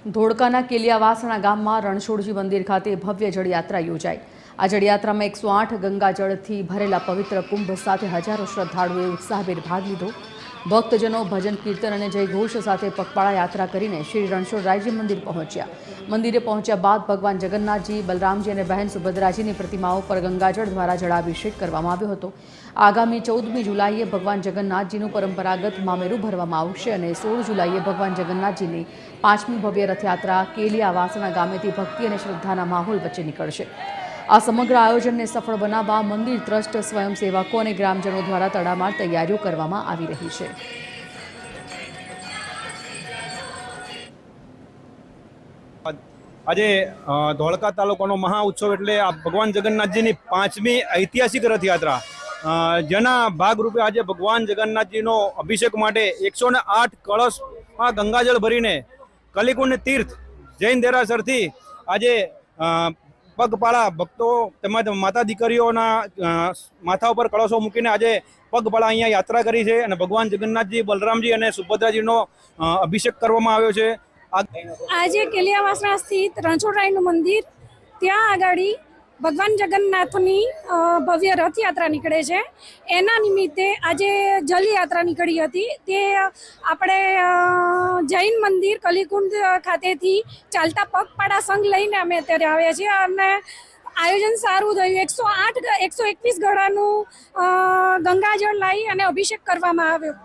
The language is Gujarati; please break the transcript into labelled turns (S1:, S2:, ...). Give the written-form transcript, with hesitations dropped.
S1: ધોળકાના કેલિયાવાસણા ગામમાં રણછોડજી મંદિર ખાતે ભવ્ય જળયાત્રા યોજાઈ। આ જળયાત્રામાં 108 ગંગાજળથી ભરેલા પવિત્ર કુંભ સાથે હજારો શ્રદ્ધાળુઓએ ઉત્સાહભેર ભાગ લીધો। ભક્તજનો ભજન કીર્તન અને જયઘોષ સાથે પગપાળા યાત્રા કરીને શ્રી રણછોડરાયજી મંદિર પહોંચ્યા। મંદિરે પહોંચ્યા બાદ ભગવાન જગન્નાથજી, બલરામજી અને બહેન સુભદ્રાજીની પ્રતિમાઓ પર ગંગાજળ દ્વારા જળાભિષેક કરવામાં આવ્યો હતો। આગામી 14મી જુલાઈએ ભગવાન જગન્નાથજીનું પરંપરાગત મામેરું ભરવામાં આવશે અને 16 જુલાઈએ ભગવાન જગન્નાથજીની 5મી ભવ્ય રથયાત્રા કેલિયાવાસણા ગામેથી ભક્તિ અને શ્રદ્ધાના માહોલ વચ્ચે નીકળશે। આ સમગ્ર આયોજનને સફળ બનાવવા મંદિર ટ્રસ્ટ, સ્વયંસેવકો અને ગ્રામજનો દ્વારા તડામાર તૈયારીઓ કરવામાં આવી રહી છે।
S2: આજે ધોળકા તાલુકાનો મહા ઉત્સવ એટલે ભગવાન જગન્નાથજીની 5મી ઐતિહાસિક રથયાત્રા, જેના ભાગરૂપે આજે ભગવાન જગન્નાથજીનો અભિષેક માટે 108 કળશમાં ગંગાજળ ભરીને કલિકુંડ તીર્થ જૈન દેરાસરથી આજે પગપાળા ભક્તો તેમજ માતા દીકરીઓના માથા ઉપર કળશો મૂકીને આજે પગપાળા અહીંયા યાત્રા કરી છે અને ભગવાન જગન્નાથજી, બલરામજી અને સુભદ્રાજીનો અભિષેક કરવામાં આવ્યો છે।
S3: આજે કેલિયાવાસણા સ્થિત રણછોડરાયનું મંદિર, ત્યાં આગળ ભગવાન જગન્નાથની ભવ્ય રથયાત્રા નીકળે છે। એના નિમિત્તે આજે જલયાત્રા નીકળી હતી। તે આપણે જૈન મંદિર કલિકુંડ ખાતેથી ચાલતા પગપાળા સંઘ લઈને અમે અત્યારે આવ્યા છીએ અને આયોજન સારું થયું। 121 ગળાનું ગંગાજળ લાવી અને અભિષેક કરવામાં આવ્યો।